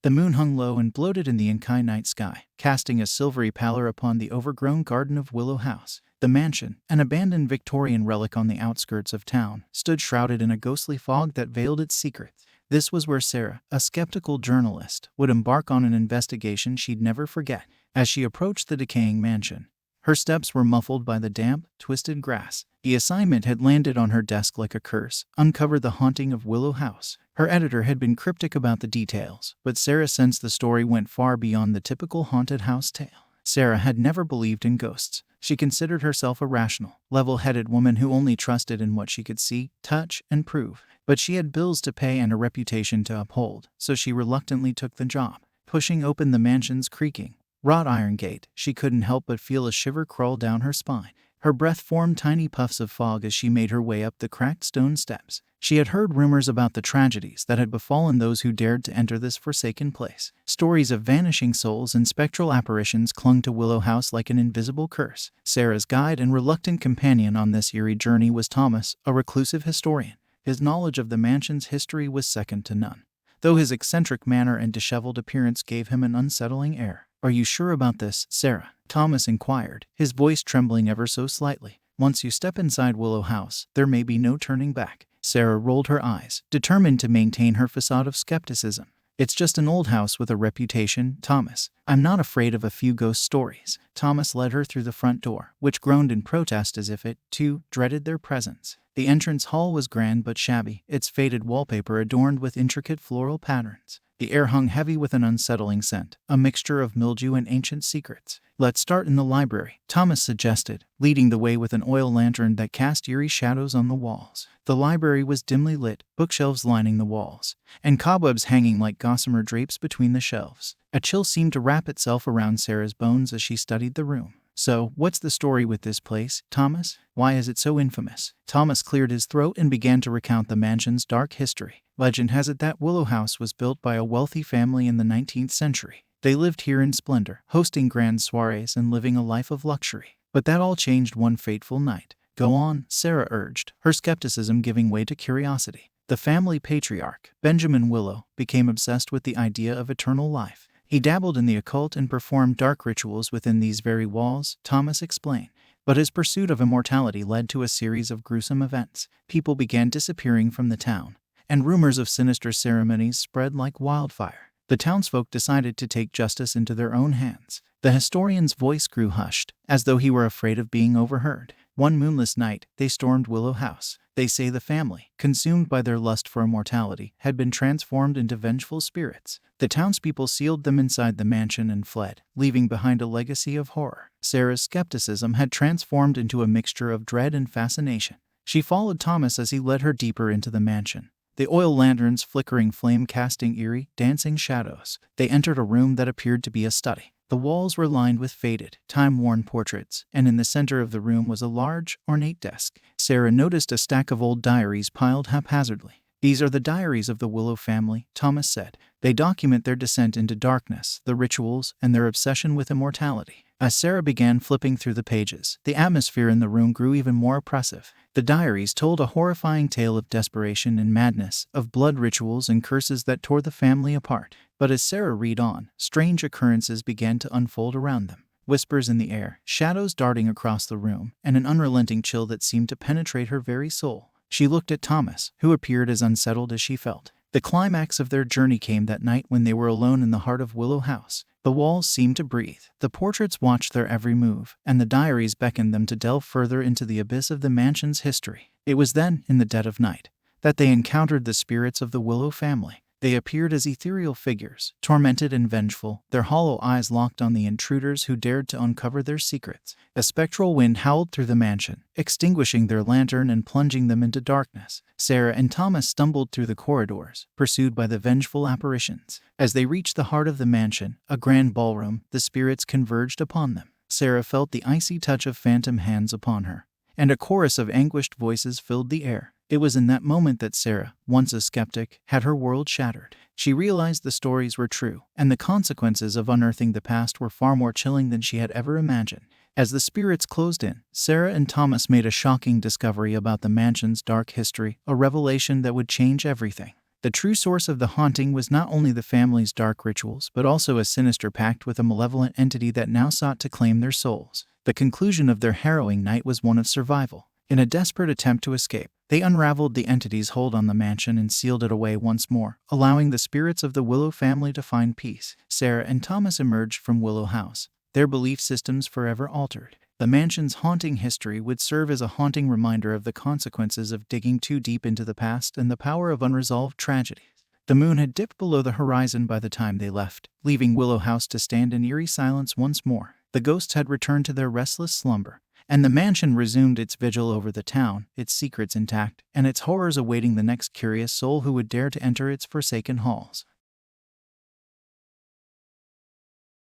The moon hung low and bloated in the inky night sky, casting a silvery pallor upon the overgrown garden of Willow House. The mansion, an abandoned Victorian relic on the outskirts of town, stood shrouded in a ghostly fog that veiled its secrets. This was where Sarah, a skeptical journalist, would embark on an investigation she'd never forget. As she approached the decaying mansion, her steps were muffled by the damp, twisted grass. The assignment had landed on her desk like a curse, uncovered the haunting of Willow House. Her editor had been cryptic about the details, but Sarah sensed the story went far beyond the typical haunted house tale. Sarah had never believed in ghosts. She considered herself a rational, level-headed woman who only trusted in what she could see, touch, and prove. But she had bills to pay and a reputation to uphold, so she reluctantly took the job. Pushing open the mansion's creaking, wrought iron gate, she couldn't help but feel a shiver crawl down her spine. Her breath formed tiny puffs of fog as she made her way up the cracked stone steps. She had heard rumors about the tragedies that had befallen those who dared to enter this forsaken place. Stories of vanishing souls and spectral apparitions clung to Willow House like an invisible curse. Sarah's guide and reluctant companion on this eerie journey was Thomas, a reclusive historian. His knowledge of the mansion's history was second to none, though his eccentric manner and disheveled appearance gave him an unsettling air. "Are you sure about this, Sarah?" Thomas inquired, his voice trembling ever so slightly. "Once you step inside Willow House, there may be no turning back." Sarah rolled her eyes, determined to maintain her facade of skepticism. "It's just an old house with a reputation, Thomas. I'm not afraid of a few ghost stories." Thomas led her through the front door, which groaned in protest as if it, too, dreaded their presence. The entrance hall was grand but shabby, its faded wallpaper adorned with intricate floral patterns. The air hung heavy with an unsettling scent, a mixture of mildew and ancient secrets. "Let's start in the library," Thomas suggested, leading the way with an oil lantern that cast eerie shadows on the walls. The library was dimly lit, bookshelves lining the walls, and cobwebs hanging like gossamer drapes between the shelves. A chill seemed to wrap itself around Sarah's bones as she studied the room. "So, what's the story with this place, Thomas? Why is it so infamous?" Thomas cleared his throat and began to recount the mansion's dark history. "Legend has it that Willow House was built by a wealthy family in the 19th century. They lived here in splendor, hosting grand soirees and living a life of luxury. But that all changed one fateful night." "Go on," Sarah urged, her skepticism giving way to curiosity. "The family patriarch, Benjamin Willow, became obsessed with the idea of eternal life. He dabbled in the occult and performed dark rituals within these very walls," Thomas explained. "But his pursuit of immortality led to a series of gruesome events. People began disappearing from the town, and rumors of sinister ceremonies spread like wildfire. The townsfolk decided to take justice into their own hands." The historian's voice grew hushed, as though he were afraid of being overheard. "One moonless night, they stormed Willow House. They say the family, consumed by their lust for immortality, had been transformed into vengeful spirits. The townspeople sealed them inside the mansion and fled, leaving behind a legacy of horror." Sarah's skepticism had transformed into a mixture of dread and fascination. She followed Thomas as he led her deeper into the mansion, the oil lantern's flickering flame casting eerie, dancing shadows. They entered a room that appeared to be a study. The walls were lined with faded, time-worn portraits, and in the center of the room was a large, ornate desk. Sarah noticed a stack of old diaries piled haphazardly. "These are the diaries of the Willow family," Thomas said. "They document their descent into darkness, the rituals, and their obsession with immortality." As Sarah began flipping through the pages, the atmosphere in the room grew even more oppressive. The diaries told a horrifying tale of desperation and madness, of blood rituals and curses that tore the family apart. But as Sarah read on, strange occurrences began to unfold around them. Whispers in the air, shadows darting across the room, and an unrelenting chill that seemed to penetrate her very soul. She looked at Thomas, who appeared as unsettled as she felt. The climax of their journey came that night when they were alone in the heart of Willow House. The walls seemed to breathe. The portraits watched their every move, and the diaries beckoned them to delve further into the abyss of the mansion's history. It was then, in the dead of night, that they encountered the spirits of the Willow family. They appeared as ethereal figures, tormented and vengeful, their hollow eyes locked on the intruders who dared to uncover their secrets. A spectral wind howled through the mansion, extinguishing their lantern and plunging them into darkness. Sarah and Thomas stumbled through the corridors, pursued by the vengeful apparitions. As they reached the heart of the mansion, a grand ballroom, the spirits converged upon them. Sarah felt the icy touch of phantom hands upon her, and a chorus of anguished voices filled the air. It was in that moment that Sarah, once a skeptic, had her world shattered. She realized the stories were true, and the consequences of unearthing the past were far more chilling than she had ever imagined. As the spirits closed in, Sarah and Thomas made a shocking discovery about the mansion's dark history, a revelation that would change everything. The true source of the haunting was not only the family's dark rituals, but also a sinister pact with a malevolent entity that now sought to claim their souls. The conclusion of their harrowing night was one of survival. In a desperate attempt to escape, they unraveled the entity's hold on the mansion and sealed it away once more, allowing the spirits of the Willow family to find peace. Sarah and Thomas emerged from Willow House, their belief systems forever altered. The mansion's haunting history would serve as a haunting reminder of the consequences of digging too deep into the past and the power of unresolved tragedies. The moon had dipped below the horizon by the time they left, leaving Willow House to stand in eerie silence once more. The ghosts had returned to their restless slumber, and the mansion resumed its vigil over the town, its secrets intact, and its horrors awaiting the next curious soul who would dare to enter its forsaken halls.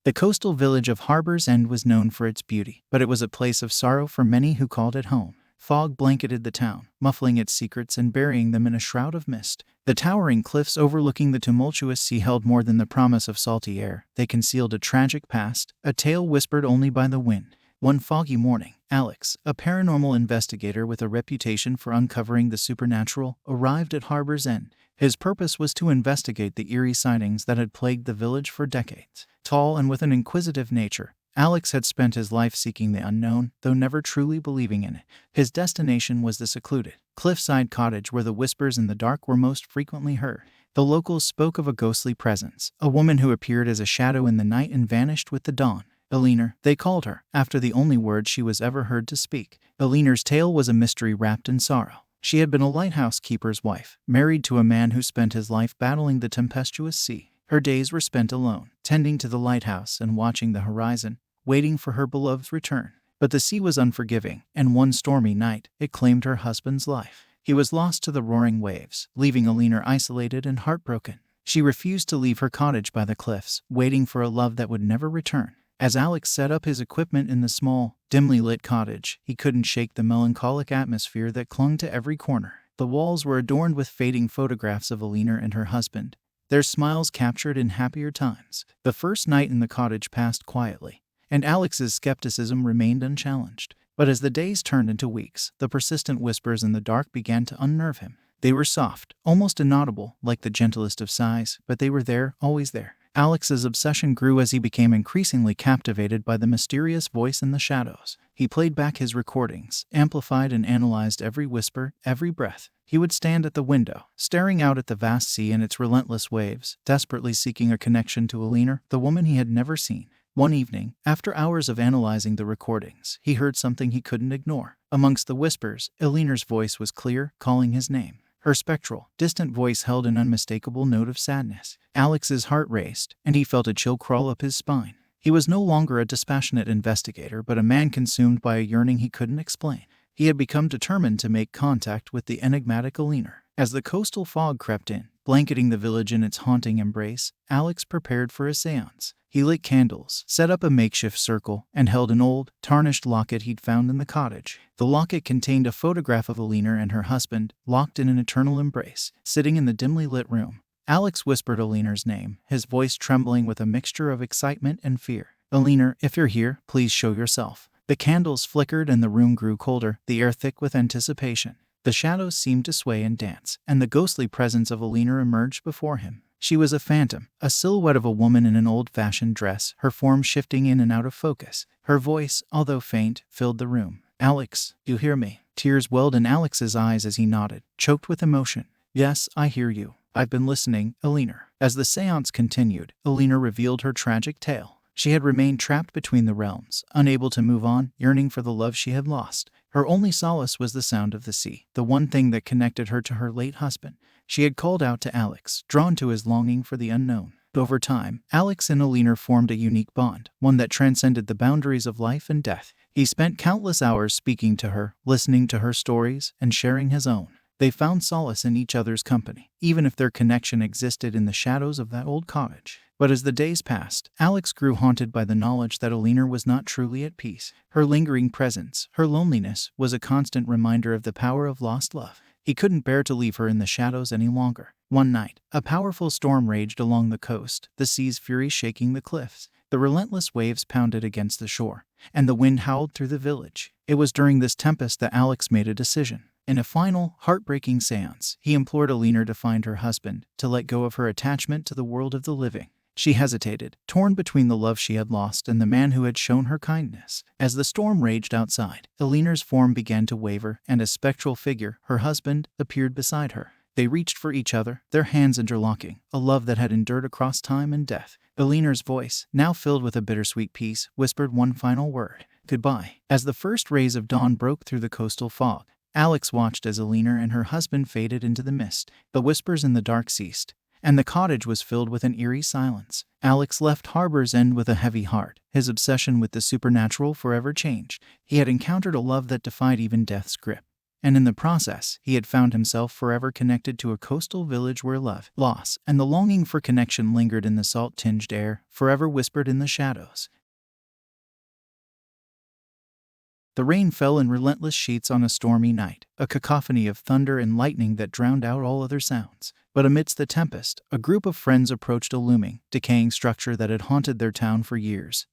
The coastal village of Harbor's End was known for its beauty, but it was a place of sorrow for many who called it home. Fog blanketed the town, muffling its secrets and burying them in a shroud of mist. The towering cliffs overlooking the tumultuous sea held more than the promise of salty air. They concealed a tragic past, a tale whispered only by the wind. One foggy morning, Alex, a paranormal investigator with a reputation for uncovering the supernatural, arrived at Harbor's End. His purpose was to investigate the eerie sightings that had plagued the village for decades. Tall and with an inquisitive nature, Alex had spent his life seeking the unknown, though never truly believing in it. His destination was the secluded, cliffside cottage where the whispers in the dark were most frequently heard. The locals spoke of a ghostly presence, a woman who appeared as a shadow in the night and vanished with the dawn. Elinor, they called her, after the only word she was ever heard to speak. Elinor's tale was a mystery wrapped in sorrow. She had been a lighthouse keeper's wife, married to a man who spent his life battling the tempestuous sea. Her days were spent alone, tending to the lighthouse and watching the horizon, waiting for her beloved's return. But the sea was unforgiving, and one stormy night, it claimed her husband's life. He was lost to the roaring waves, leaving Elinor isolated and heartbroken. She refused to leave her cottage by the cliffs, waiting for a love that would never return. As Alex set up his equipment in the small, dimly lit cottage, he couldn't shake the melancholic atmosphere that clung to every corner. The walls were adorned with fading photographs of Elinor and her husband, their smiles captured in happier times. The first night in the cottage passed quietly, and Alex's skepticism remained unchallenged. But as the days turned into weeks, the persistent whispers in the dark began to unnerve him. They were soft, almost inaudible, like the gentlest of sighs, but they were there, always there. Alex's obsession grew as he became increasingly captivated by the mysterious voice in the shadows. He played back his recordings, amplified and analyzed every whisper, every breath. He would stand at the window, staring out at the vast sea and its relentless waves, desperately seeking a connection to Elinor, the woman he had never seen. One evening, after hours of analyzing the recordings, he heard something he couldn't ignore. Amongst the whispers, Elinor's voice was clear, calling his name. Her spectral, distant voice held an unmistakable note of sadness. Alex's heart raced, and he felt a chill crawl up his spine. He was no longer a dispassionate investigator, but a man consumed by a yearning he couldn't explain. He had become determined to make contact with the enigmatic Elinor. As the coastal fog crept in, blanketing the village in its haunting embrace, Alex prepared for a seance. He lit candles, set up a makeshift circle, and held an old, tarnished locket he'd found in the cottage. The locket contained a photograph of Elinor and her husband, locked in an eternal embrace. Sitting in the dimly lit room, Alex whispered Elinor's name, his voice trembling with a mixture of excitement and fear. "Elinor, if you're here, please show yourself." The candles flickered and the room grew colder, the air thick with anticipation. The shadows seemed to sway and dance, and the ghostly presence of Elinor emerged before him. She was a phantom, a silhouette of a woman in an old-fashioned dress, her form shifting in and out of focus. Her voice, although faint, filled the room. "Alex, you hear me?" Tears welled in Alex's eyes as he nodded, choked with emotion. "Yes, I hear you. I've been listening, Elinor." As the seance continued, Elinor revealed her tragic tale. She had remained trapped between the realms, unable to move on, yearning for the love she had lost. Her only solace was the sound of the sea, the one thing that connected her to her late husband. She had called out to Alex, drawn to his longing for the unknown. Over time, Alex and Elinor formed a unique bond, one that transcended the boundaries of life and death. He spent countless hours speaking to her, listening to her stories, and sharing his own. They found solace in each other's company, even if their connection existed in the shadows of that old cottage. But as the days passed, Alex grew haunted by the knowledge that Elinor was not truly at peace. Her lingering presence, her loneliness, was a constant reminder of the power of lost love. He couldn't bear to leave her in the shadows any longer. One night, a powerful storm raged along the coast, the sea's fury shaking the cliffs. The relentless waves pounded against the shore, and the wind howled through the village. It was during this tempest that Alex made a decision. In a final, heartbreaking seance, he implored Alina to find her husband, to let go of her attachment to the world of the living. She hesitated, torn between the love she had lost and the man who had shown her kindness. As the storm raged outside, Alina's form began to waver, and a spectral figure, her husband, appeared beside her. They reached for each other, their hands interlocking, a love that had endured across time and death. Alina's voice, now filled with a bittersweet peace, whispered one final word: goodbye. As the first rays of dawn broke through the coastal fog, Alex watched as Alina and her husband faded into the mist. The whispers in the dark ceased, and the cottage was filled with an eerie silence. Alex left Harbor's End with a heavy heart, his obsession with the supernatural forever changed. He had encountered a love that defied even death's grip, and in the process, he had found himself forever connected to a coastal village where love, loss, and the longing for connection lingered in the salt-tinged air, forever whispered in the shadows. The rain fell in relentless sheets on a stormy night, a cacophony of thunder and lightning that drowned out all other sounds. But amidst the tempest, a group of friends approached a looming, decaying structure that had haunted their town for years.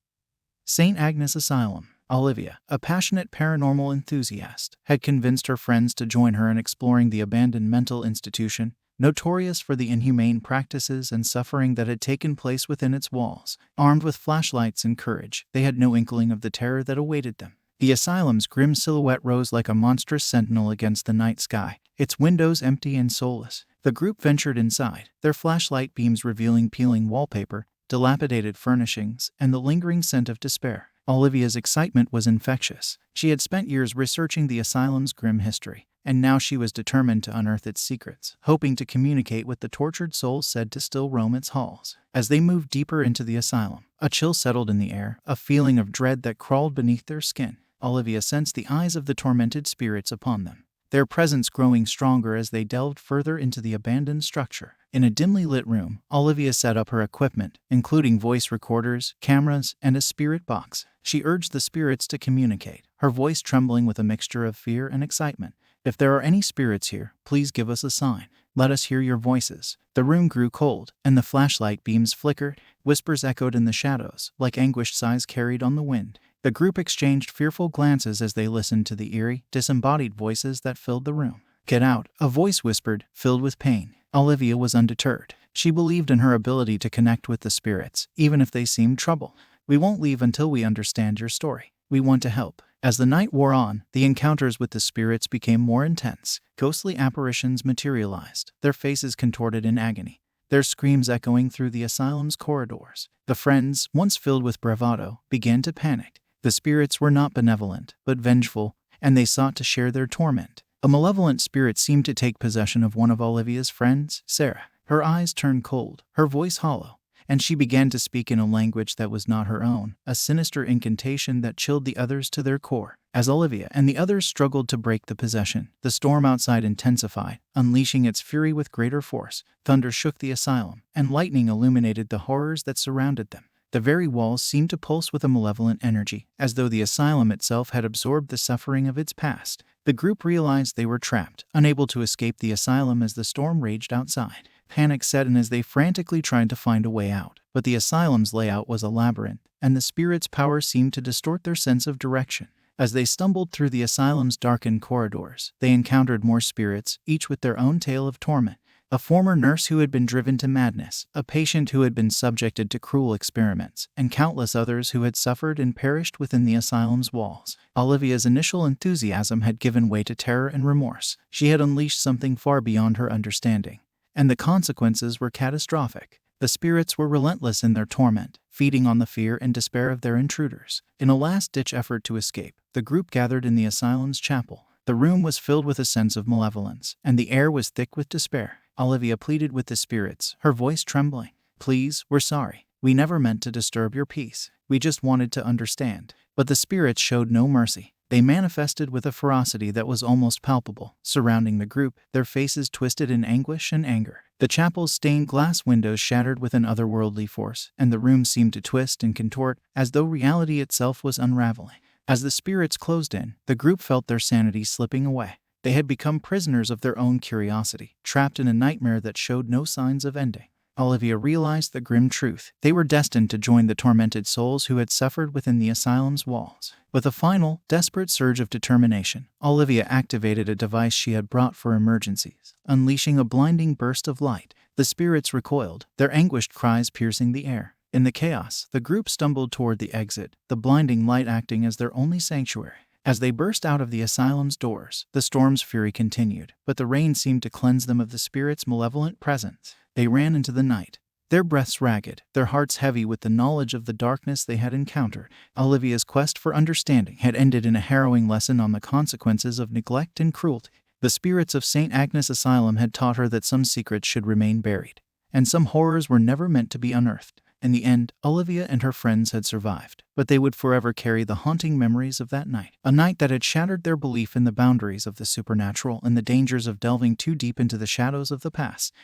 St. Agnes Asylum. Olivia, a passionate paranormal enthusiast, had convinced her friends to join her in exploring the abandoned mental institution, notorious for the inhumane practices and suffering that had taken place within its walls. Armed with flashlights and courage, they had no inkling of the terror that awaited them. The asylum's grim silhouette rose like a monstrous sentinel against the night sky, its windows empty and soulless. The group ventured inside, their flashlight beams revealing peeling wallpaper, dilapidated furnishings, and the lingering scent of despair. Olivia's excitement was infectious. She had spent years researching the asylum's grim history, and now she was determined to unearth its secrets, hoping to communicate with the tortured souls said to still roam its halls. As they moved deeper into the asylum, a chill settled in the air, a feeling of dread that crawled beneath their skin. Olivia sensed the eyes of the tormented spirits upon them, their presence growing stronger as they delved further into the abandoned structure. In a dimly lit room, Olivia set up her equipment, including voice recorders, cameras, and a spirit box. She urged the spirits to communicate, her voice trembling with a mixture of fear and excitement. If there are any spirits here, please give us a sign. Let us hear your voices. The room grew cold, and the flashlight beams flickered. Whispers echoed in the shadows, like anguished sighs carried on the wind. The group exchanged fearful glances as they listened to the eerie, disembodied voices that filled the room. Get out, a voice whispered, filled with pain. Olivia was undeterred. She believed in her ability to connect with the spirits, even if they seemed troubled. We won't leave until we understand your story. We want to help. As the night wore on, the encounters with the spirits became more intense. Ghostly apparitions materialized, their faces contorted in agony, their screams echoing through the asylum's corridors. The friends, once filled with bravado, began to panic. The spirits were not benevolent, but vengeful, and they sought to share their torment. A malevolent spirit seemed to take possession of one of Olivia's friends, Sarah. Her eyes turned cold, her voice hollow, and she began to speak in a language that was not her own, a sinister incantation that chilled the others to their core. As Olivia and the others struggled to break the possession, the storm outside intensified, unleashing its fury with greater force. Thunder shook the asylum, and lightning illuminated the horrors that surrounded them. The very walls seemed to pulse with a malevolent energy, as though the asylum itself had absorbed the suffering of its past. The group realized they were trapped, unable to escape the asylum as the storm raged outside. Panic set in as they frantically tried to find a way out, but the asylum's layout was a labyrinth, and the spirit's power seemed to distort their sense of direction. As they stumbled through the asylum's darkened corridors, they encountered more spirits, each with their own tale of torment. A former nurse who had been driven to madness, a patient who had been subjected to cruel experiments, and countless others who had suffered and perished within the asylum's walls. Olivia's initial enthusiasm had given way to terror and remorse. She had unleashed something far beyond her understanding, and the consequences were catastrophic. The spirits were relentless in their torment, feeding on the fear and despair of their intruders. In a last-ditch effort to escape, the group gathered in the asylum's chapel. The room was filled with a sense of malevolence, and the air was thick with despair. Olivia pleaded with the spirits, her voice trembling. Please, we're sorry. We never meant to disturb your peace. We just wanted to understand. But the spirits showed no mercy. They manifested with a ferocity that was almost palpable, surrounding the group, their faces twisted in anguish and anger. The chapel's stained glass windows shattered with an otherworldly force, and the room seemed to twist and contort, as though reality itself was unraveling. As the spirits closed in, the group felt their sanity slipping away. They had become prisoners of their own curiosity, trapped in a nightmare that showed no signs of ending. Olivia realized the grim truth. They were destined to join the tormented souls who had suffered within the asylum's walls. With a final, desperate surge of determination, Olivia activated a device she had brought for emergencies, unleashing a blinding burst of light. The spirits recoiled, their anguished cries piercing the air. In the chaos, the group stumbled toward the exit, the blinding light acting as their only sanctuary. As they burst out of the asylum's doors, the storm's fury continued, but the rain seemed to cleanse them of the spirit's malevolent presence. They ran into the night, their breaths ragged, their hearts heavy with the knowledge of the darkness they had encountered. Olivia's quest for understanding had ended in a harrowing lesson on the consequences of neglect and cruelty. The spirits of St. Agnes Asylum had taught her that some secrets should remain buried, and some horrors were never meant to be unearthed. In the end, Olivia and her friends had survived, but they would forever carry the haunting memories of that night. A night that had shattered their belief in the boundaries of the supernatural and the dangers of delving too deep into the shadows of the past.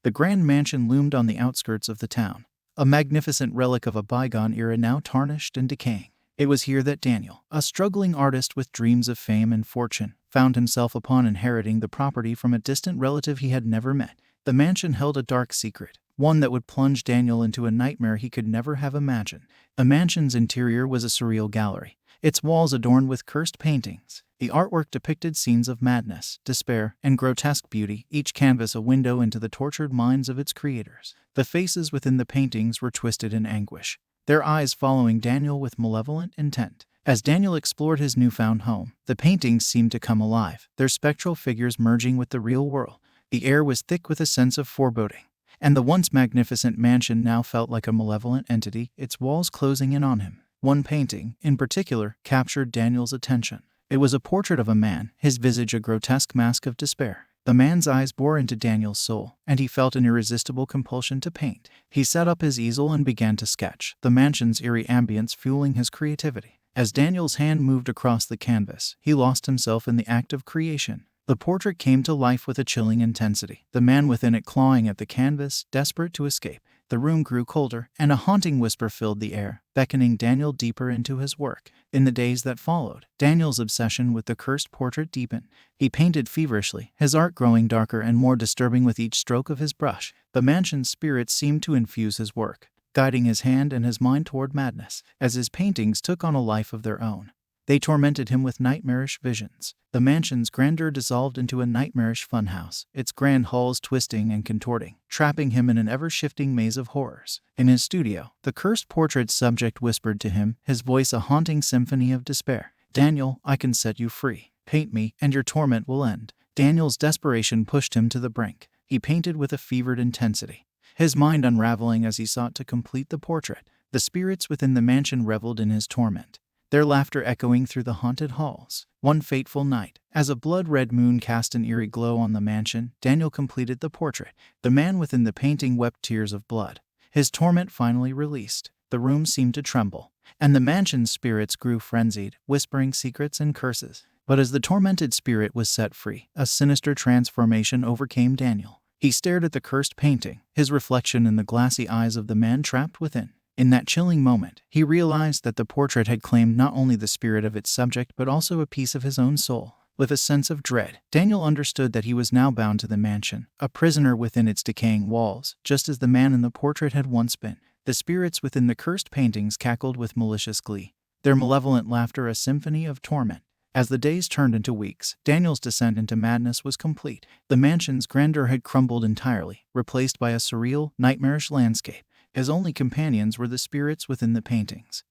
The grand mansion loomed on the outskirts of the town, a magnificent relic of a bygone era now tarnished and decaying. It was here that Daniel, a struggling artist with dreams of fame and fortune, found himself upon inheriting the property from a distant relative he had never met. The mansion held a dark secret, one that would plunge Daniel into a nightmare he could never have imagined. The mansion's interior was a surreal gallery, its walls adorned with cursed paintings. The artwork depicted scenes of madness, despair, and grotesque beauty, each canvas a window into the tortured minds of its creators. The faces within the paintings were twisted in anguish, their eyes following Daniel with malevolent intent. As Daniel explored his newfound home, the paintings seemed to come alive, their spectral figures merging with the real world. The air was thick with a sense of foreboding, and the once magnificent mansion now felt like a malevolent entity, its walls closing in on him. One painting, in particular, captured Daniel's attention. It was a portrait of a man, his visage a grotesque mask of despair. The man's eyes bore into Daniel's soul, and he felt an irresistible compulsion to paint. He set up his easel and began to sketch, the mansion's eerie ambience fueling his creativity. As Daniel's hand moved across the canvas, he lost himself in the act of creation. The portrait came to life with a chilling intensity, the man within it clawing at the canvas, desperate to escape. The room grew colder, and a haunting whisper filled the air, beckoning Daniel deeper into his work. In the days that followed, Daniel's obsession with the cursed portrait deepened. He painted feverishly, his art growing darker and more disturbing with each stroke of his brush. The mansion's spirit seemed to infuse his work, guiding his hand and his mind toward madness. As his paintings took on a life of their own, they tormented him with nightmarish visions. The mansion's grandeur dissolved into a nightmarish funhouse, its grand halls twisting and contorting, trapping him in an ever-shifting maze of horrors. In his studio, the cursed portrait's subject whispered to him, his voice a haunting symphony of despair. "Daniel, I can set you free. Paint me, and your torment will end." Daniel's desperation pushed him to the brink. He painted with a fevered intensity, his mind unraveling as he sought to complete the portrait. The spirits within the mansion reveled in his torment, their laughter echoing through the haunted halls. One fateful night, as a blood-red moon cast an eerie glow on the mansion, Daniel completed the portrait. The man within the painting wept tears of blood, his torment finally released. The room seemed to tremble, and the mansion's spirits grew frenzied, whispering secrets and curses. But as the tormented spirit was set free, a sinister transformation overcame Daniel. He stared at the cursed painting, his reflection in the glassy eyes of the man trapped within. In that chilling moment, he realized that the portrait had claimed not only the spirit of its subject but also a piece of his own soul. With a sense of dread, Daniel understood that he was now bound to the mansion, a prisoner within its decaying walls, just as the man in the portrait had once been. The spirits within the cursed paintings cackled with malicious glee, their malevolent laughter a symphony of torment. As the days turned into weeks, Daniel's descent into madness was complete. The mansion's grandeur had crumbled entirely, replaced by a surreal, nightmarish landscape. His only companions were the spirits within the paintings,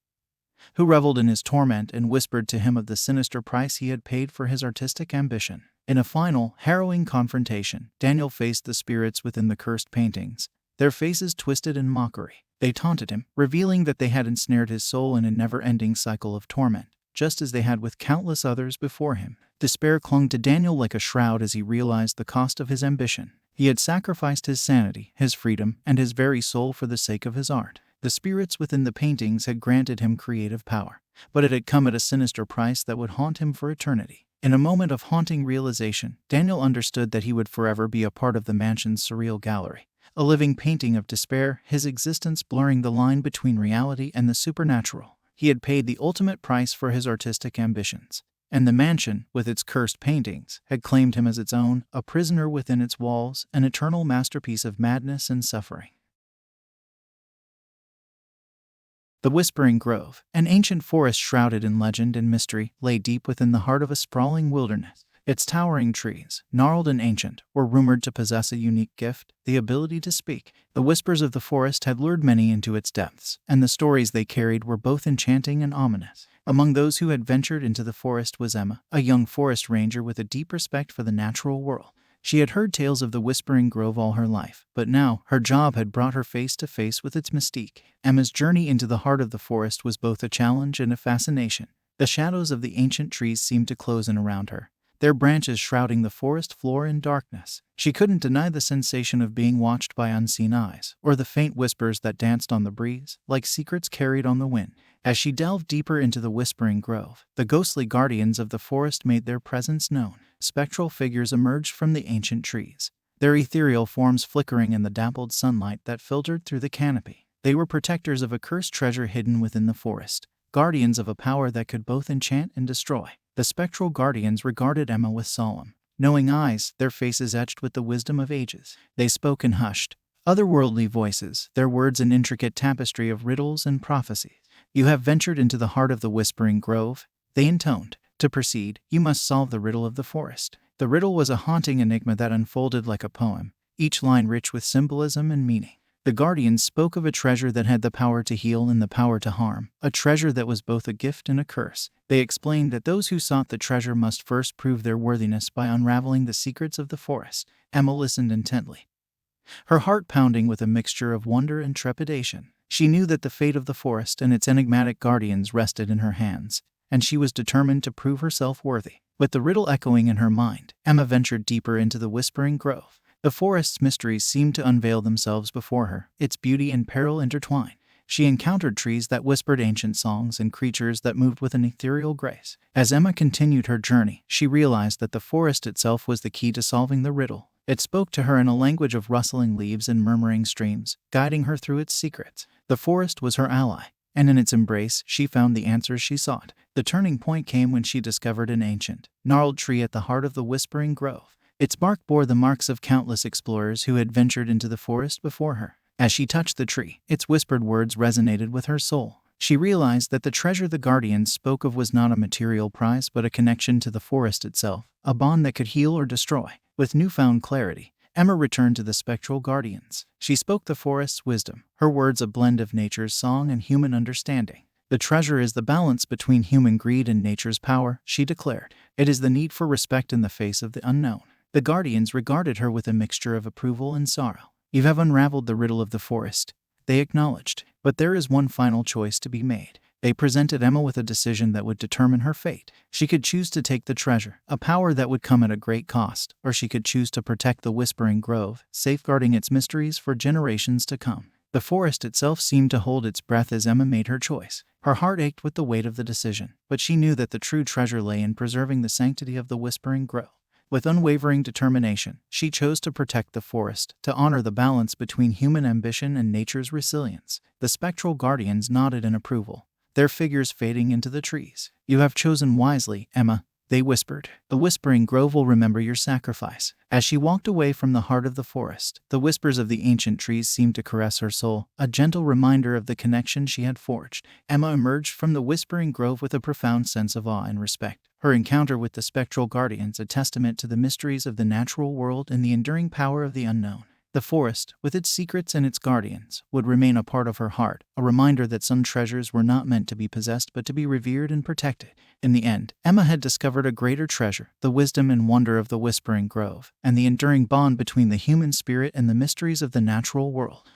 who reveled in his torment and whispered to him of the sinister price he had paid for his artistic ambition. In a final, harrowing confrontation, Daniel faced the spirits within the cursed paintings, their faces twisted in mockery. They taunted him, revealing that they had ensnared his soul in a never-ending cycle of torment, just as they had with countless others before him. Despair clung to Daniel like a shroud as he realized the cost of his ambition. He had sacrificed his sanity, his freedom, and his very soul for the sake of his art. The spirits within the paintings had granted him creative power, but it had come at a sinister price that would haunt him for eternity. In a moment of haunting realization, Daniel understood that he would forever be a part of the mansion's surreal gallery, a living painting of despair, his existence blurring the line between reality and the supernatural. He had paid the ultimate price for his artistic ambitions, and the mansion, with its cursed paintings, had claimed him as its own, a prisoner within its walls, an eternal masterpiece of madness and suffering. The Whispering Grove, an ancient forest shrouded in legend and mystery, lay deep within the heart of a sprawling wilderness. Its towering trees, gnarled and ancient, were rumored to possess a unique gift, the ability to speak. The whispers of the forest had lured many into its depths, and the stories they carried were both enchanting and ominous. Among those who had ventured into the forest was Emma, a young forest ranger with a deep respect for the natural world. She had heard tales of the Whispering Grove all her life, but now her job had brought her face to face with its mystique. Emma's journey into the heart of the forest was both a challenge and a fascination. The shadows of the ancient trees seemed to close in around her, their branches shrouding the forest floor in darkness. She couldn't deny the sensation of being watched by unseen eyes, or the faint whispers that danced on the breeze, like secrets carried on the wind. As she delved deeper into the Whispering Grove, the ghostly guardians of the forest made their presence known. Spectral figures emerged from the ancient trees, their ethereal forms flickering in the dappled sunlight that filtered through the canopy. They were protectors of a cursed treasure hidden within the forest, guardians of a power that could both enchant and destroy. The spectral guardians regarded Emma with solemn, knowing eyes, their faces etched with the wisdom of ages. They spoke in hushed, otherworldly voices, their words an intricate tapestry of riddles and prophecies. "You have ventured into the heart of the Whispering Grove," they intoned. "To proceed, you must solve the riddle of the forest." The riddle was a haunting enigma that unfolded like a poem, each line rich with symbolism and meaning. The guardians spoke of a treasure that had the power to heal and the power to harm, a treasure that was both a gift and a curse. They explained that those who sought the treasure must first prove their worthiness by unraveling the secrets of the forest. Emma listened intently, her heart pounding with a mixture of wonder and trepidation. She knew that the fate of the forest and its enigmatic guardians rested in her hands, and she was determined to prove herself worthy. With the riddle echoing in her mind, Emma ventured deeper into the Whispering Grove. The forest's mysteries seemed to unveil themselves before her, its beauty and peril intertwined. She encountered trees that whispered ancient songs and creatures that moved with an ethereal grace. As Emma continued her journey, she realized that the forest itself was the key to solving the riddle. It spoke to her in a language of rustling leaves and murmuring streams, guiding her through its secrets. The forest was her ally, and in its embrace she found the answers she sought. The turning point came when she discovered an ancient, gnarled tree at the heart of the Whispering Grove. Its bark bore the marks of countless explorers who had ventured into the forest before her. As she touched the tree, its whispered words resonated with her soul. She realized that the treasure the guardians spoke of was not a material prize but a connection to the forest itself, a bond that could heal or destroy. With newfound clarity, Emma returned to the spectral guardians. She spoke the forest's wisdom, her words a blend of nature's song and human understanding. "The treasure is the balance between human greed and nature's power," she declared. "It is the need for respect in the face of the unknown." The guardians regarded her with a mixture of approval and sorrow. "You have unraveled the riddle of the forest," they acknowledged, "but there is one final choice to be made." They presented Emma with a decision that would determine her fate. She could choose to take the treasure, a power that would come at a great cost, or she could choose to protect the Whispering Grove, safeguarding its mysteries for generations to come. The forest itself seemed to hold its breath as Emma made her choice. Her heart ached with the weight of the decision, but she knew that the true treasure lay in preserving the sanctity of the Whispering Grove. With unwavering determination, she chose to protect the forest, to honor the balance between human ambition and nature's resilience. The spectral guardians nodded in approval, their figures fading into the trees. "You have chosen wisely, Emma," they whispered. "The Whispering Grove will remember your sacrifice." As she walked away from the heart of the forest, the whispers of the ancient trees seemed to caress her soul, a gentle reminder of the connection she had forged. Emma emerged from the Whispering Grove with a profound sense of awe and respect. Her encounter with the spectral guardians a testament to the mysteries of the natural world and the enduring power of the unknown. The forest, with its secrets and its guardians, would remain a part of her heart, a reminder that some treasures were not meant to be possessed but to be revered and protected. In the end, Emma had discovered a greater treasure, the wisdom and wonder of the Whispering Grove, and the enduring bond between the human spirit and the mysteries of the natural world.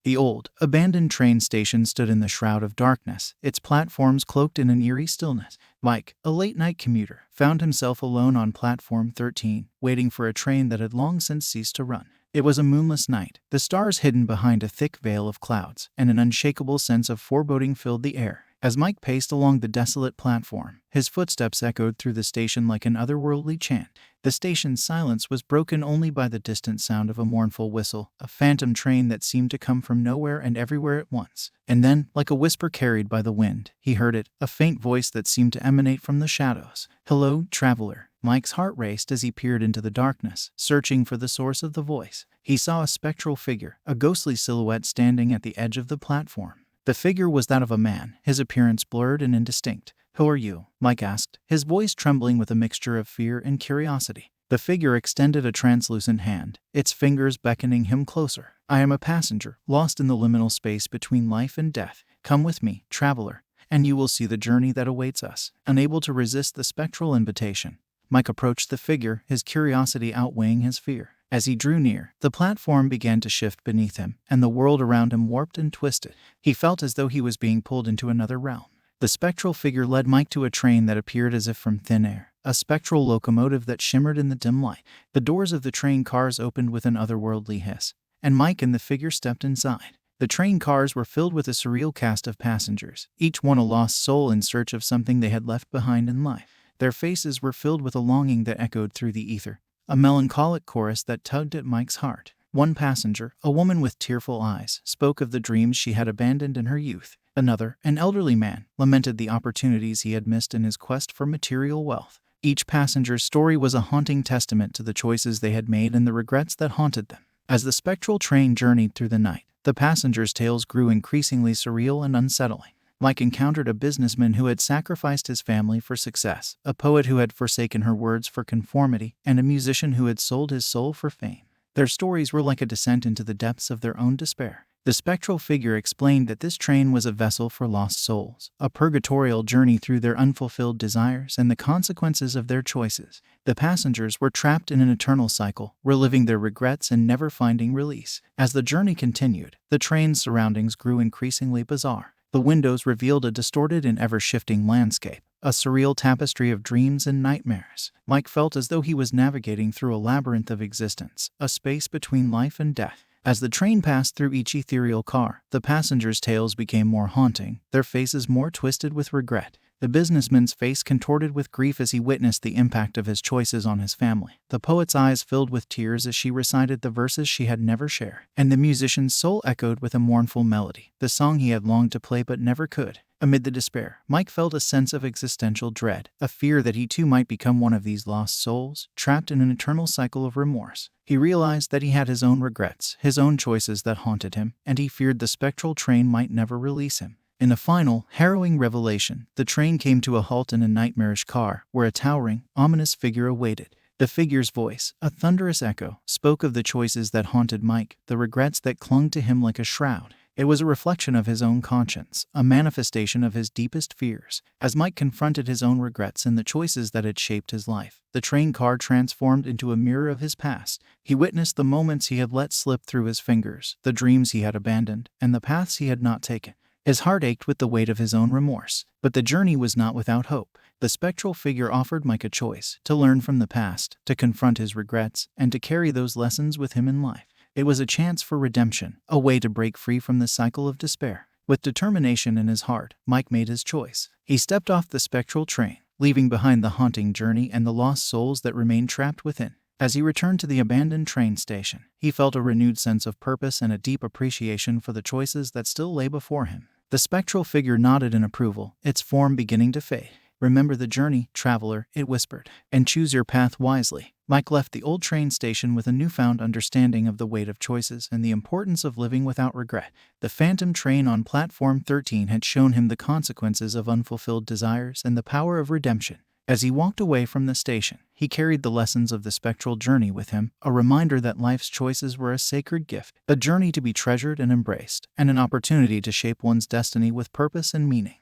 The old, abandoned train station stood in the shroud of darkness, its platforms cloaked in an eerie stillness. Mike, a late-night commuter, found himself alone on platform 13, waiting for a train that had long since ceased to run. It was a moonless night, the stars hidden behind a thick veil of clouds, and an unshakable sense of foreboding filled the air. As Mike paced along the desolate platform, his footsteps echoed through the station like an otherworldly chant. The station's silence was broken only by the distant sound of a mournful whistle, a phantom train that seemed to come from nowhere and everywhere at once. And then, like a whisper carried by the wind, he heard it, a faint voice that seemed to emanate from the shadows. "Hello, traveler." Mike's heart raced as he peered into the darkness, searching for the source of the voice. He saw a spectral figure, a ghostly silhouette standing at the edge of the platform. The figure was that of a man, his appearance blurred and indistinct. "Who are you?" Mike asked, his voice trembling with a mixture of fear and curiosity. The figure extended a translucent hand, its fingers beckoning him closer. "I am a passenger, lost in the liminal space between life and death. Come with me, traveler, and you will see the journey that awaits us." Unable to resist the spectral invitation, Mike approached the figure, his curiosity outweighing his fear. As he drew near, the platform began to shift beneath him, and the world around him warped and twisted. He felt as though he was being pulled into another realm. The spectral figure led Mike to a train that appeared as if from thin air, a spectral locomotive that shimmered in the dim light. The doors of the train cars opened with an otherworldly hiss, and Mike and the figure stepped inside. The train cars were filled with a surreal cast of passengers, each one a lost soul in search of something they had left behind in life. Their faces were filled with a longing that echoed through the ether, a melancholic chorus that tugged at Mike's heart. One passenger, a woman with tearful eyes, spoke of the dreams she had abandoned in her youth. Another, an elderly man, lamented the opportunities he had missed in his quest for material wealth. Each passenger's story was a haunting testament to the choices they had made and the regrets that haunted them. As the spectral train journeyed through the night, the passengers' tales grew increasingly surreal and unsettling. Mike encountered a businessman who had sacrificed his family for success, a poet who had forsaken her words for conformity, and a musician who had sold his soul for fame. Their stories were like a descent into the depths of their own despair. The spectral figure explained that this train was a vessel for lost souls, a purgatorial journey through their unfulfilled desires and the consequences of their choices. The passengers were trapped in an eternal cycle, reliving their regrets and never finding release. As the journey continued, the train's surroundings grew increasingly bizarre. The windows revealed a distorted and ever-shifting landscape, a surreal tapestry of dreams and nightmares. Mike felt as though he was navigating through a labyrinth of existence, a space between life and death. As the train passed through each ethereal car, the passengers' tales became more haunting, their faces more twisted with regret. The businessman's face contorted with grief as he witnessed the impact of his choices on his family. The poet's eyes filled with tears as she recited the verses she had never shared. And the musician's soul echoed with a mournful melody, the song he had longed to play but never could. Amid the despair, Mike felt a sense of existential dread, a fear that he too might become one of these lost souls, trapped in an eternal cycle of remorse. He realized that he had his own regrets, his own choices that haunted him, and he feared the spectral train might never release him. In a final, harrowing revelation, the train came to a halt in a nightmarish car, where a towering, ominous figure awaited. The figure's voice, a thunderous echo, spoke of the choices that haunted Mike, the regrets that clung to him like a shroud. It was a reflection of his own conscience, a manifestation of his deepest fears. As Mike confronted his own regrets and the choices that had shaped his life, the train car transformed into a mirror of his past. He witnessed the moments he had let slip through his fingers, the dreams he had abandoned, and the paths he had not taken. His heart ached with the weight of his own remorse, but the journey was not without hope. The spectral figure offered Mike a choice: to learn from the past, to confront his regrets, and to carry those lessons with him in life. It was a chance for redemption, a way to break free from the cycle of despair. With determination in his heart, Mike made his choice. He stepped off the spectral train, leaving behind the haunting journey and the lost souls that remained trapped within. As he returned to the abandoned train station, he felt a renewed sense of purpose and a deep appreciation for the choices that still lay before him. The spectral figure nodded in approval, its form beginning to fade. "Remember the journey, traveler," it whispered, "and choose your path wisely." Mike left the old train station with a newfound understanding of the weight of choices and the importance of living without regret. The phantom train on platform 13 had shown him the consequences of unfulfilled desires and the power of redemption. As he walked away from the station, he carried the lessons of the spectral journey with him, a reminder that life's choices were a sacred gift, a journey to be treasured and embraced, and an opportunity to shape one's destiny with purpose and meaning.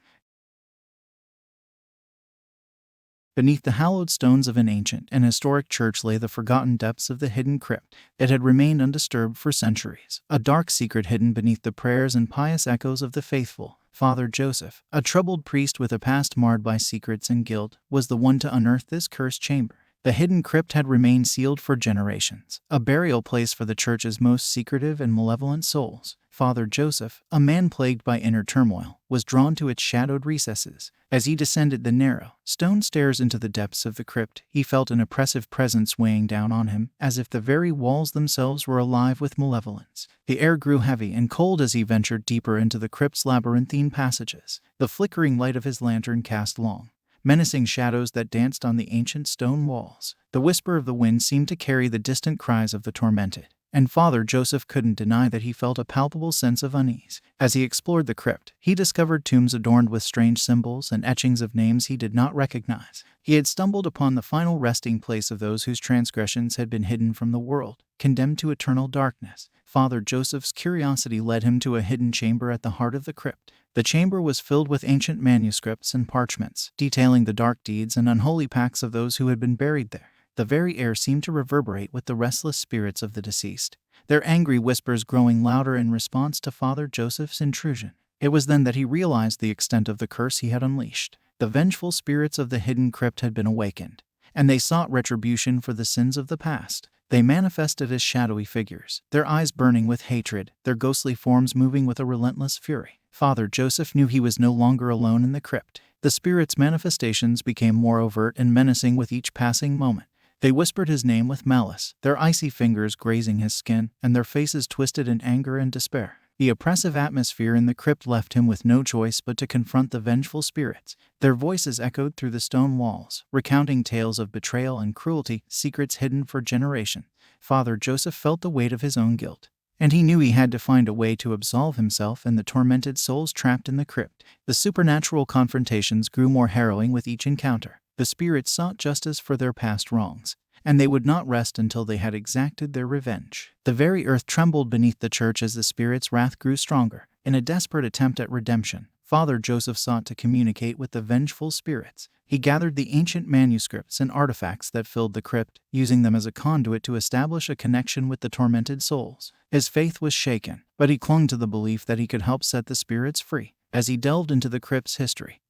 Beneath the hallowed stones of an ancient and historic church lay the forgotten depths of the Hidden Crypt. It had remained undisturbed for centuries, a dark secret hidden beneath the prayers and pious echoes of the faithful. Father Joseph, a troubled priest with a past marred by secrets and guilt, was the one to unearth this cursed chamber. The Hidden Crypt had remained sealed for generations, a burial place for the church's most secretive and malevolent souls. Father Joseph, a man plagued by inner turmoil, was drawn to its shadowed recesses. As he descended the narrow, stone stairs into the depths of the crypt, he felt an oppressive presence weighing down on him, as if the very walls themselves were alive with malevolence. The air grew heavy and cold as he ventured deeper into the crypt's labyrinthine passages. The flickering light of his lantern cast long, menacing shadows that danced on the ancient stone walls. The whisper of the wind seemed to carry the distant cries of the tormented, and Father Joseph couldn't deny that he felt a palpable sense of unease. As he explored the crypt, he discovered tombs adorned with strange symbols and etchings of names he did not recognize. He had stumbled upon the final resting place of those whose transgressions had been hidden from the world, condemned to eternal darkness. Father Joseph's curiosity led him to a hidden chamber at the heart of the crypt. The chamber was filled with ancient manuscripts and parchments, detailing the dark deeds and unholy pacts of those who had been buried there. The very air seemed to reverberate with the restless spirits of the deceased, their angry whispers growing louder in response to Father Joseph's intrusion. It was then that he realized the extent of the curse he had unleashed. The vengeful spirits of the hidden crypt had been awakened, and they sought retribution for the sins of the past. They manifested as shadowy figures, their eyes burning with hatred, their ghostly forms moving with a relentless fury. Father Joseph knew he was no longer alone in the crypt. The spirits' manifestations became more overt and menacing with each passing moment. They whispered his name with malice, their icy fingers grazing his skin, and their faces twisted in anger and despair. The oppressive atmosphere in the crypt left him with no choice but to confront the vengeful spirits. Their voices echoed through the stone walls, recounting tales of betrayal and cruelty, secrets hidden for generations. Father Joseph felt the weight of his own guilt, and he knew he had to find a way to absolve himself and the tormented souls trapped in the crypt. The supernatural confrontations grew more harrowing with each encounter. The spirits sought justice for their past wrongs, and they would not rest until they had exacted their revenge. The very earth trembled beneath the church as the spirits' wrath grew stronger. In a desperate attempt at redemption, Father Joseph sought to communicate with the vengeful spirits. He gathered the ancient manuscripts and artifacts that filled the crypt, using them as a conduit to establish a connection with the tormented souls. His faith was shaken, but he clung to the belief that he could help set the spirits free. As he delved into the crypt's history,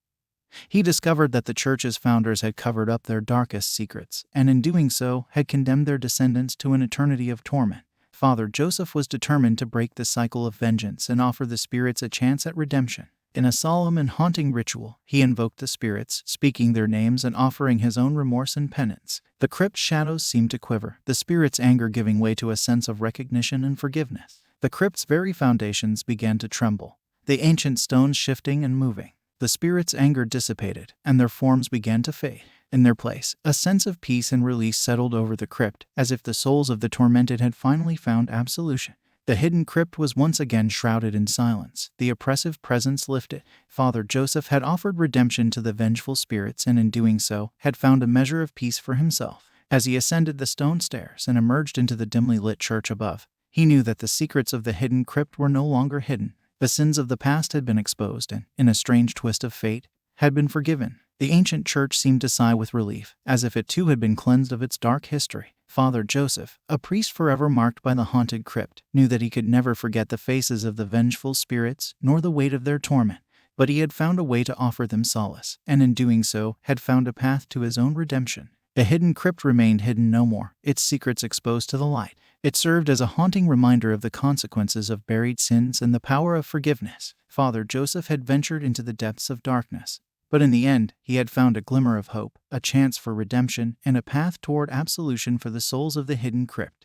he discovered that the church's founders had covered up their darkest secrets, and in doing so, had condemned their descendants to an eternity of torment. Father Joseph was determined to break the cycle of vengeance and offer the spirits a chance at redemption. In a solemn and haunting ritual, he invoked the spirits, speaking their names and offering his own remorse and penance. The crypt's shadows seemed to quiver, the spirits' anger giving way to a sense of recognition and forgiveness. The crypt's very foundations began to tremble, the ancient stones shifting and moving. The spirits' anger dissipated, and their forms began to fade. In their place, a sense of peace and release settled over the crypt, as if the souls of the tormented had finally found absolution. The hidden crypt was once again shrouded in silence, the oppressive presence lifted. Father Joseph had offered redemption to the vengeful spirits and in doing so, had found a measure of peace for himself. As he ascended the stone stairs and emerged into the dimly lit church above, he knew that the secrets of the hidden crypt were no longer hidden. The sins of the past had been exposed and, in a strange twist of fate, had been forgiven. The ancient church seemed to sigh with relief, as if it too had been cleansed of its dark history. Father Joseph, a priest forever marked by the haunted crypt, knew that he could never forget the faces of the vengeful spirits, nor the weight of their torment. But he had found a way to offer them solace, and in doing so, had found a path to his own redemption. The hidden crypt remained hidden no more, its secrets exposed to the light. It served as a haunting reminder of the consequences of buried sins and the power of forgiveness. Father Joseph had ventured into the depths of darkness, but in the end, he had found a glimmer of hope, a chance for redemption, and a path toward absolution for the souls of the hidden crypt.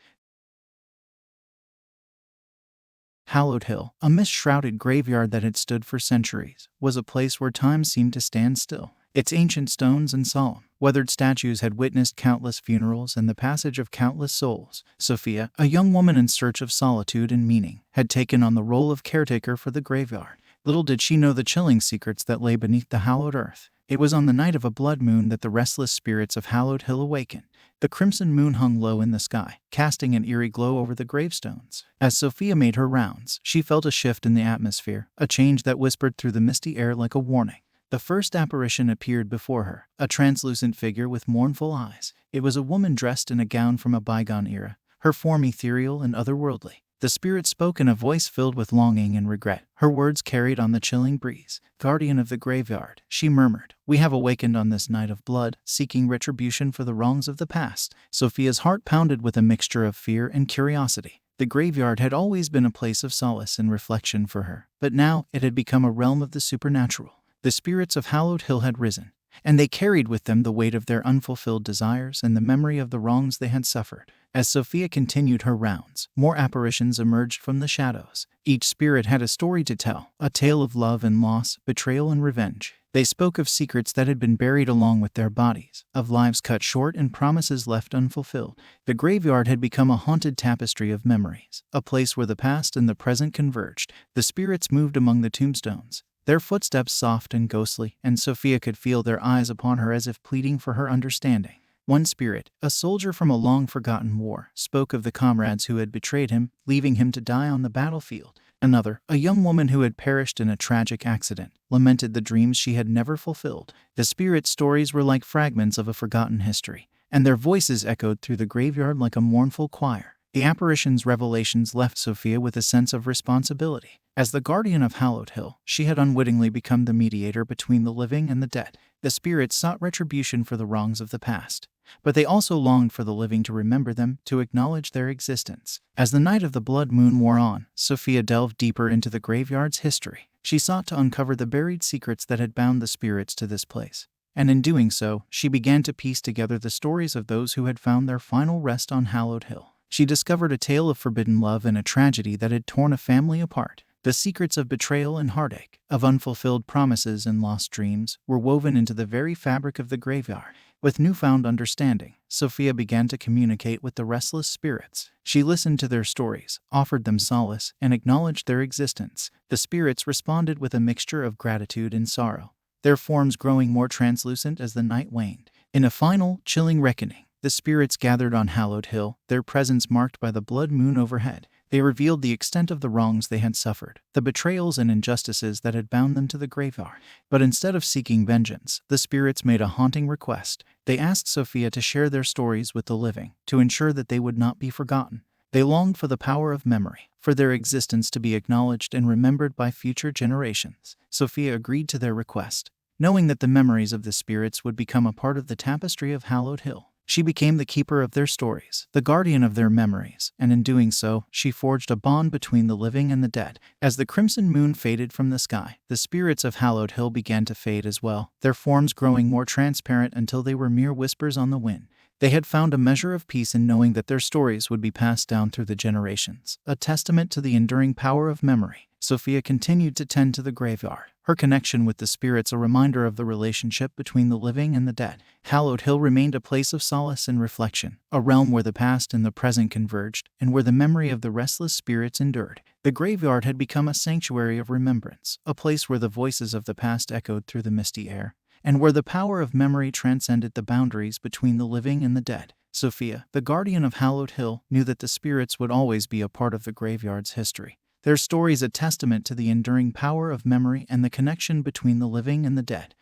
Hallowed Hill, a mist-shrouded graveyard that had stood for centuries, was a place where time seemed to stand still. Its ancient stones and solemn, weathered statues had witnessed countless funerals and the passage of countless souls. Sophia, a young woman in search of solitude and meaning, had taken on the role of caretaker for the graveyard. Little did she know the chilling secrets that lay beneath the hallowed earth. It was on the night of a blood moon that the restless spirits of Hallowed Hill awakened. The crimson moon hung low in the sky, casting an eerie glow over the gravestones. As Sophia made her rounds, she felt a shift in the atmosphere, a change that whispered through the misty air like a warning. The first apparition appeared before her, a translucent figure with mournful eyes. It was a woman dressed in a gown from a bygone era, her form ethereal and otherworldly. The spirit spoke in a voice filled with longing and regret. Her words carried on the chilling breeze. "Guardian of the graveyard," she murmured, "we have awakened on this night of blood, seeking retribution for the wrongs of the past." Sophia's heart pounded with a mixture of fear and curiosity. The graveyard had always been a place of solace and reflection for her, but now it had become a realm of the supernatural. The spirits of Hallowed Hill had risen, and they carried with them the weight of their unfulfilled desires and the memory of the wrongs they had suffered. As Sophia continued her rounds, more apparitions emerged from the shadows. Each spirit had a story to tell, a tale of love and loss, betrayal and revenge. They spoke of secrets that had been buried along with their bodies, of lives cut short and promises left unfulfilled. The graveyard had become a haunted tapestry of memories, a place where the past and the present converged. The spirits moved among the tombstones, their footsteps soft and ghostly, and Sophia could feel their eyes upon her as if pleading for her understanding. One spirit, a soldier from a long-forgotten war, spoke of the comrades who had betrayed him, leaving him to die on the battlefield. Another, a young woman who had perished in a tragic accident, lamented the dreams she had never fulfilled. The spirit stories were like fragments of a forgotten history, and their voices echoed through the graveyard like a mournful choir. The apparitions' revelations left Sophia with a sense of responsibility. As the guardian of Hallowed Hill, she had unwittingly become the mediator between the living and the dead. The spirits sought retribution for the wrongs of the past, but they also longed for the living to remember them, to acknowledge their existence. As the night of the blood moon wore on, Sophia delved deeper into the graveyard's history. She sought to uncover the buried secrets that had bound the spirits to this place. And in doing so, she began to piece together the stories of those who had found their final rest on Hallowed Hill. She discovered a tale of forbidden love and a tragedy that had torn a family apart. The secrets of betrayal and heartache, of unfulfilled promises and lost dreams, were woven into the very fabric of the graveyard. With newfound understanding, Sophia began to communicate with the restless spirits. She listened to their stories, offered them solace, and acknowledged their existence. The spirits responded with a mixture of gratitude and sorrow, their forms growing more translucent as the night waned. In a final, chilling reckoning, the spirits gathered on Hallowed Hill, their presence marked by the blood moon overhead. They revealed the extent of the wrongs they had suffered, the betrayals and injustices that had bound them to the graveyard. But instead of seeking vengeance, the spirits made a haunting request. They asked Sophia to share their stories with the living, to ensure that they would not be forgotten. They longed for the power of memory, for their existence to be acknowledged and remembered by future generations. Sophia agreed to their request, knowing that the memories of the spirits would become a part of the tapestry of Hallowed Hill. She became the keeper of their stories, the guardian of their memories, and in doing so, she forged a bond between the living and the dead. As the crimson moon faded from the sky, the spirits of Hallowed Hill began to fade as well, their forms growing more transparent until they were mere whispers on the wind. They had found a measure of peace in knowing that their stories would be passed down through the generations, a testament to the enduring power of memory. Sophia continued to tend to the graveyard, her connection with the spirits a reminder of the relationship between the living and the dead. Hallowed Hill remained a place of solace and reflection, a realm where the past and the present converged, and where the memory of the restless spirits endured. The graveyard had become a sanctuary of remembrance, a place where the voices of the past echoed through the misty air, and where the power of memory transcended the boundaries between the living and the dead. Sophia, the guardian of Hallowed Hill, knew that the spirits would always be a part of the graveyard's history, their stories a testament to the enduring power of memory and the connection between the living and the dead.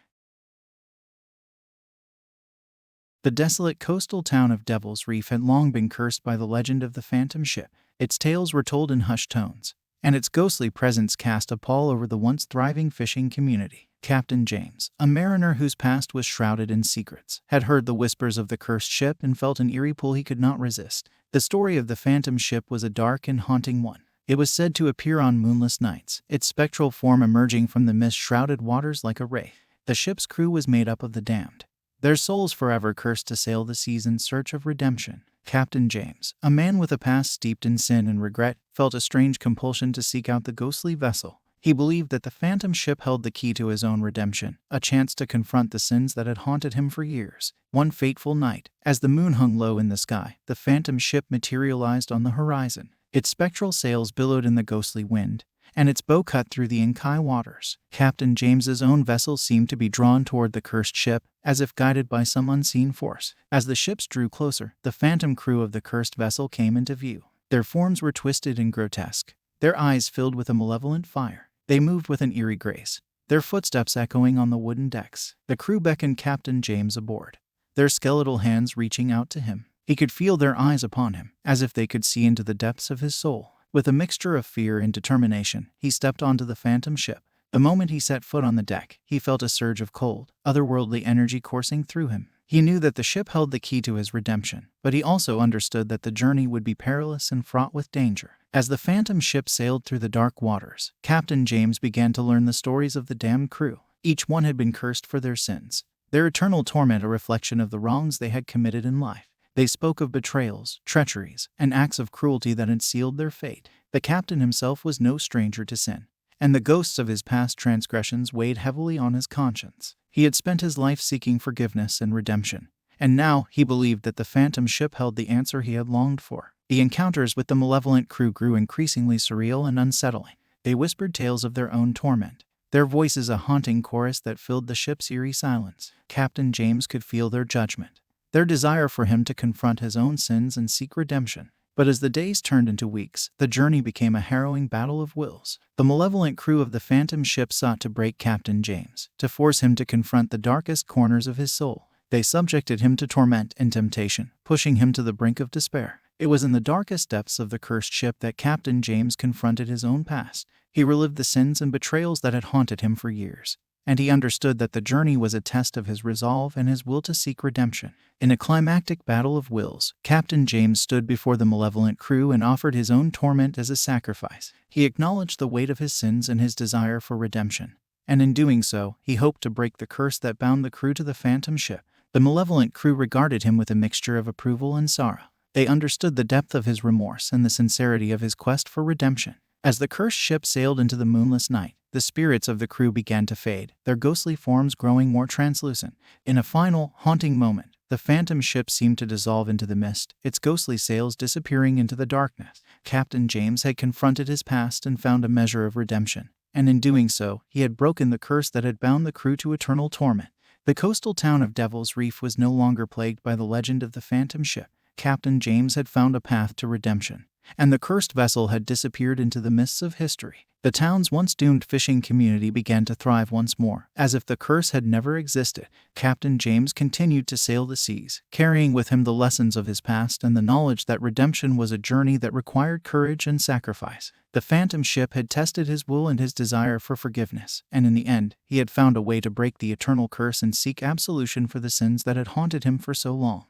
The desolate coastal town of Devil's Reef had long been cursed by the legend of the phantom ship. Its tales were told in hushed tones, and its ghostly presence cast a pall over the once thriving fishing community. Captain James, a mariner whose past was shrouded in secrets, had heard the whispers of the cursed ship and felt an eerie pull he could not resist. The story of the phantom ship was a dark and haunting one. It was said to appear on moonless nights, its spectral form emerging from the mist-shrouded waters like a wraith. The ship's crew was made up of the damned, their souls forever cursed to sail the seas in search of redemption. Captain James, a man with a past steeped in sin and regret, felt a strange compulsion to seek out the ghostly vessel. He believed that the phantom ship held the key to his own redemption, a chance to confront the sins that had haunted him for years. One fateful night, as the moon hung low in the sky, the phantom ship materialized on the horizon. Its spectral sails billowed in the ghostly wind, and its bow cut through the inky waters. Captain James's own vessel seemed to be drawn toward the cursed ship, as if guided by some unseen force. As the ships drew closer, the phantom crew of the cursed vessel came into view. Their forms were twisted and grotesque, their eyes filled with a malevolent fire. They moved with an eerie grace, their footsteps echoing on the wooden decks. The crew beckoned Captain James aboard, their skeletal hands reaching out to him. He could feel their eyes upon him, as if they could see into the depths of his soul. With a mixture of fear and determination, he stepped onto the phantom ship. The moment he set foot on the deck, he felt a surge of cold, otherworldly energy coursing through him. He knew that the ship held the key to his redemption, but he also understood that the journey would be perilous and fraught with danger. As the phantom ship sailed through the dark waters, Captain James began to learn the stories of the damned crew. Each one had been cursed for their sins, their eternal torment a reflection of the wrongs they had committed in life. They spoke of betrayals, treacheries, and acts of cruelty that had sealed their fate. The captain himself was no stranger to sin, and the ghosts of his past transgressions weighed heavily on his conscience. He had spent his life seeking forgiveness and redemption, and now he believed that the phantom ship held the answer he had longed for. The encounters with the malevolent crew grew increasingly surreal and unsettling. They whispered tales of their own torment, their voices a haunting chorus that filled the ship's eerie silence. Captain James could feel their judgment, their desire for him to confront his own sins and seek redemption. But as the days turned into weeks, the journey became a harrowing battle of wills. The malevolent crew of the phantom ship sought to break Captain James, to force him to confront the darkest corners of his soul. They subjected him to torment and temptation, pushing him to the brink of despair. It was in the darkest depths of the cursed ship that Captain James confronted his own past. He relived the sins and betrayals that had haunted him for years, and he understood that the journey was a test of his resolve and his will to seek redemption. In a climactic battle of wills, Captain James stood before the malevolent crew and offered his own torment as a sacrifice. He acknowledged the weight of his sins and his desire for redemption, and in doing so, he hoped to break the curse that bound the crew to the phantom ship. The malevolent crew regarded him with a mixture of approval and sorrow. They understood the depth of his remorse and the sincerity of his quest for redemption. As the cursed ship sailed into the moonless night, the spirits of the crew began to fade, their ghostly forms growing more translucent. In a final, haunting moment, the phantom ship seemed to dissolve into the mist, its ghostly sails disappearing into the darkness. Captain James had confronted his past and found a measure of redemption, and in doing so, he had broken the curse that had bound the crew to eternal torment. The coastal town of Devil's Reef was no longer plagued by the legend of the phantom ship. Captain James had found a path to redemption, and the cursed vessel had disappeared into the mists of history. The town's once doomed fishing community began to thrive once more, as if the curse had never existed. Captain James continued to sail the seas, carrying with him the lessons of his past and the knowledge that redemption was a journey that required courage and sacrifice. The phantom ship had tested his will and his desire for forgiveness, and in the end, he had found a way to break the eternal curse and seek absolution for the sins that had haunted him for so long.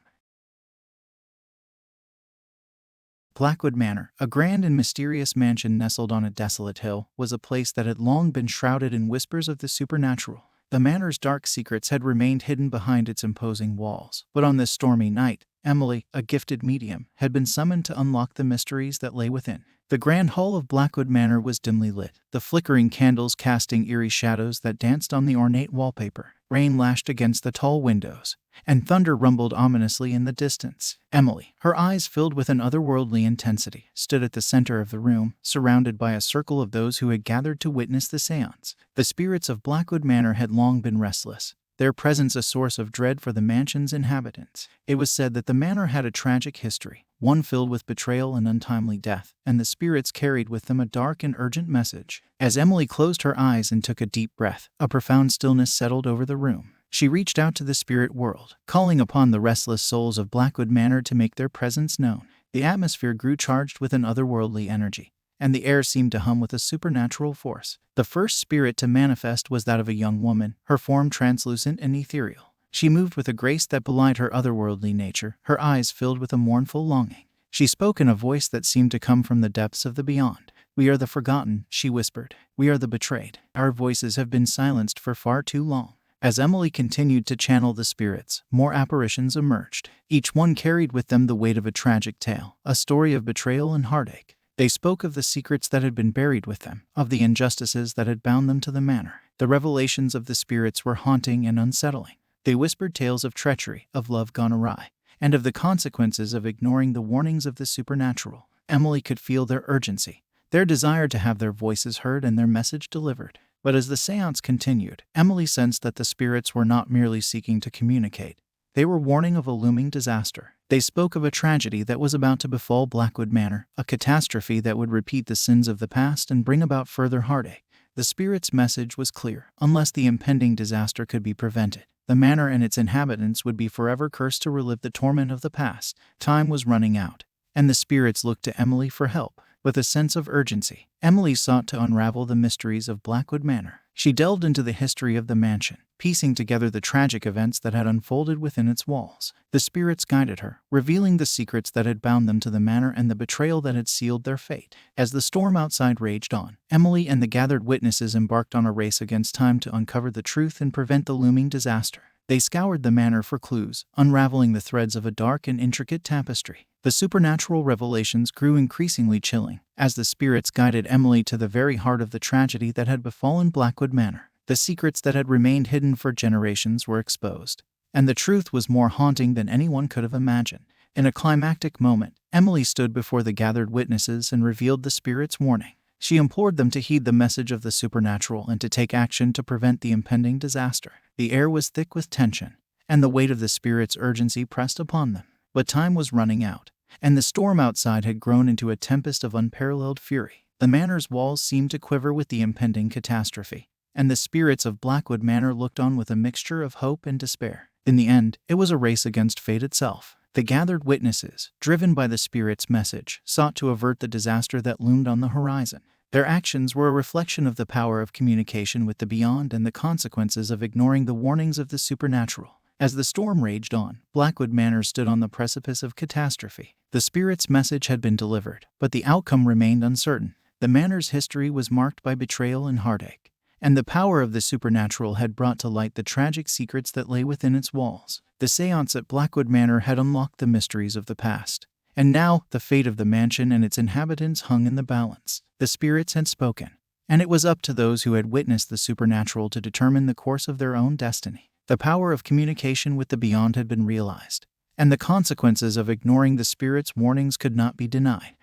Blackwood Manor, a grand and mysterious mansion nestled on a desolate hill, was a place that had long been shrouded in whispers of the supernatural. The manor's dark secrets had remained hidden behind its imposing walls, but on this stormy night, Emily, a gifted medium, had been summoned to unlock the mysteries that lay within. The grand hall of Blackwood Manor was dimly lit, the flickering candles casting eerie shadows that danced on the ornate wallpaper. Rain lashed against the tall windows, and thunder rumbled ominously in the distance. Emily, her eyes filled with an otherworldly intensity, stood at the center of the room, surrounded by a circle of those who had gathered to witness the seance. The spirits of Blackwood Manor had long been restless, their presence a source of dread for the mansion's inhabitants. It was said that the manor had a tragic history, one filled with betrayal and untimely death, and the spirits carried with them a dark and urgent message. As Emily closed her eyes and took a deep breath, a profound stillness settled over the room. She reached out to the spirit world, calling upon the restless souls of Blackwood Manor to make their presence known. The atmosphere grew charged with an otherworldly energy, and the air seemed to hum with a supernatural force. The first spirit to manifest was that of a young woman, her form translucent and ethereal. She moved with a grace that belied her otherworldly nature, her eyes filled with a mournful longing. She spoke in a voice that seemed to come from the depths of the beyond. "We are the forgotten," she whispered. "We are the betrayed. Our voices have been silenced for far too long." As Emily continued to channel the spirits, more apparitions emerged. Each one carried with them the weight of a tragic tale, a story of betrayal and heartache. They spoke of the secrets that had been buried with them, of the injustices that had bound them to the manor. The revelations of the spirits were haunting and unsettling. They whispered tales of treachery, of love gone awry, and of the consequences of ignoring the warnings of the supernatural. Emily could feel their urgency, their desire to have their voices heard and their message delivered. But as the seance continued, Emily sensed that the spirits were not merely seeking to communicate. They were warning of a looming disaster. They spoke of a tragedy that was about to befall Blackwood Manor, a catastrophe that would repeat the sins of the past and bring about further heartache. The spirits' message was clear. Unless the impending disaster could be prevented, the manor and its inhabitants would be forever cursed to relive the torment of the past. Time was running out, and the spirits looked to Emily for help. With a sense of urgency, Emily sought to unravel the mysteries of Blackwood Manor. She delved into the history of the mansion, piecing together the tragic events that had unfolded within its walls. The spirits guided her, revealing the secrets that had bound them to the manor and the betrayal that had sealed their fate. As the storm outside raged on, Emily and the gathered witnesses embarked on a race against time to uncover the truth and prevent the looming disaster. They scoured the manor for clues, unraveling the threads of a dark and intricate tapestry. The supernatural revelations grew increasingly chilling, as the spirits guided Emily to the very heart of the tragedy that had befallen Blackwood Manor. The secrets that had remained hidden for generations were exposed, and the truth was more haunting than anyone could have imagined. In a climactic moment, Emily stood before the gathered witnesses and revealed the spirits' warning. She implored them to heed the message of the supernatural and to take action to prevent the impending disaster. The air was thick with tension, and the weight of the spirits' urgency pressed upon them. But time was running out, and the storm outside had grown into a tempest of unparalleled fury. The manor's walls seemed to quiver with the impending catastrophe, and the spirits of Blackwood Manor looked on with a mixture of hope and despair. In the end, it was a race against fate itself. The gathered witnesses, driven by the spirit's message, sought to avert the disaster that loomed on the horizon. Their actions were a reflection of the power of communication with the beyond and the consequences of ignoring the warnings of the supernatural. As the storm raged on, Blackwood Manor stood on the precipice of catastrophe. The spirit's message had been delivered, but the outcome remained uncertain. The manor's history was marked by betrayal and heartache, and the power of the supernatural had brought to light the tragic secrets that lay within its walls. The seance at Blackwood Manor had unlocked the mysteries of the past, and now the fate of the mansion and its inhabitants hung in the balance. The spirits had spoken, and it was up to those who had witnessed the supernatural to determine the course of their own destiny. The power of communication with the beyond had been realized, and the consequences of ignoring the spirits' warnings could not be denied.